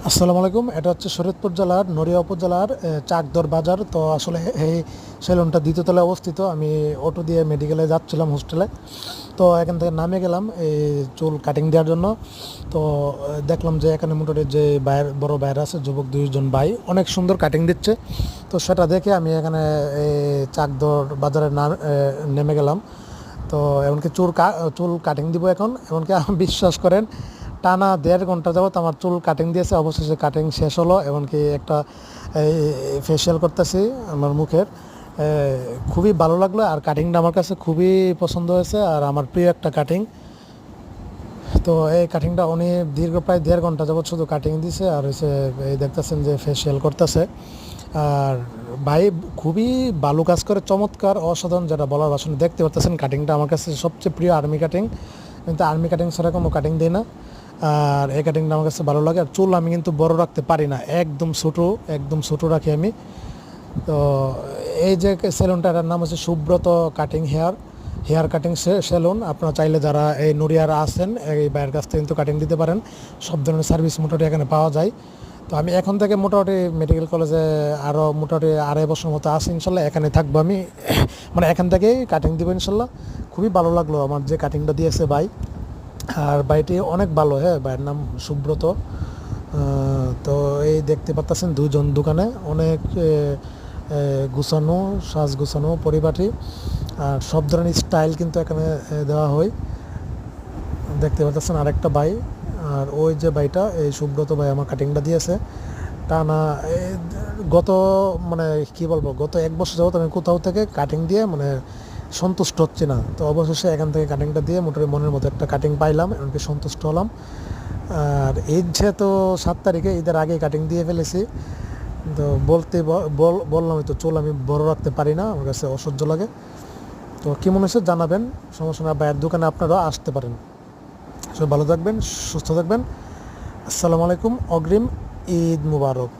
আসসালামু আলাইকুম। এটা হচ্ছে শরীয়তপুর জেলার নড়িয়া উপজেলার চাকদর বাজার। তো আসলে এই সেলুনটা দ্বিতীয় তলায় অবস্থিত। আমি অটো দিয়ে মেডিকেলে যাচ্ছিলাম হোস্টেলে। তো এখান থেকে নামে গেলাম এই চুল কাটিং দেওয়ার জন্য। তো দেখলাম যে এখানে মোটামুটি যে বড় ভাইরা আছে, যুবক দুইজন ভাই অনেক সুন্দর কাটিং দিচ্ছে। তো সেটা দেখে আমি এখানে এই চাকদর বাজারে নেমে গেলাম। তো এমনকি চুল কাটিং দিব এখন। এমনকি বিশ্বাস করেন, টানা 1.5 ঘন্টা যাবত আমার চুল কাটিং দিয়েছে। অবশেষে কাটিং শেষ হলো। এমনকি একটা ফেসিয়াল করতেছি আমার মুখের। খুবই ভালো লাগলো, আর কাটিংটা আমার কাছে খুবই পছন্দ হয়েছে, আর আমার প্রিয় একটা কাটিং। তো এই কাটিংটা উনি দীর্ঘ প্রায় 1.5 ঘন্টা যাবত শুধু কাটিং দিছে, আর হচ্ছে এই দেখতেছেন যে ফেসিয়াল করতেছে। আর ভাই খুবই ভালো কাজ করে, চমৎকার, অসাধারণ, যেটা বলার ভাষণ। দেখতে পারতেছেন কাটিংটা আমার কাছে সবচেয়ে প্রিয় আর্মি কাটিং, কিন্তু আর্মি কাটিং ছাড়া কোনো কাটিং দিই না। আর এই কাটিংটা আমার কাছে ভালো লাগে। আর চুল আমি কিন্তু বড় রাখতে পারি না, একদম ছোটো রাখি আমি। তো এই যে সেলুনটার নাম হচ্ছে Subrata cutting hair cutting salon. আপনারা চাইলে যারা এই নড়িয়ার আছেন এই ভাইয়ের কাছ থেকে কিন্তু কাটিং দিতে পারেন। সব ধরনের সার্ভিস মোটামুটি এখানে পাওয়া যায়। তো আমি এখন থেকে মোটামুটি মেডিকেল কলেজে আরও মোটামুটি 2.5 বছর মতো আছি ইনশাল্লাহ, এখানে থাকবো আমি। মানে এখান থেকেই কাটিং দিব ইনশাল্লাহ। খুবই ভালো লাগলো আমার যে কাটিংটা দিয়েছে ভাই। আর ভাইটি অনেক ভালো, হ্যাঁ, ভাইয়ের নাম সুব্রত। তো এই দেখতে পাচ্ছেন দুজন দোকানে অনেক গুছানো, সাজ গুছানো পরিপাটি, আর সব ধরনের স্টাইল কিন্তু এখানে দেওয়া হয়। দেখতে পাচ্ছেন আরেকটা ভাই, আর ওই যে ভাইটা, এই সুব্রত ভাই আমার কাটিংটা দিয়েছে টানা গত, মানে কি বলবো, গত 1 বছর যাবত আমি কোথাও থেকে কাটিং দিয়ে মানে সন্তুষ্ট হচ্ছি না। তো অবশেষে এখান থেকে কাটিংটা দিয়ে মোটামুটি মনের মতো একটা কাটিং পাইলাম, এমনকি সন্তুষ্ট হলাম। আর ঈদ যেহেতু 7 তারিখে, ঈদের আগেই কাটিং দিয়ে ফেলেছি। তো বললাম তো, চুল আমি বড় রাখতে পারি না, আমার কাছে অসহ্য লাগে। তো কী মনে হচ্ছে জানাবেন, সমস্যা না, ভাইয়ের দোকানে আপনারা আসতে পারেন। সবাই ভালো থাকবেন, সুস্থ থাকবেন। আসসালামু আলাইকুম, অগ্রিম ঈদ মুবারক।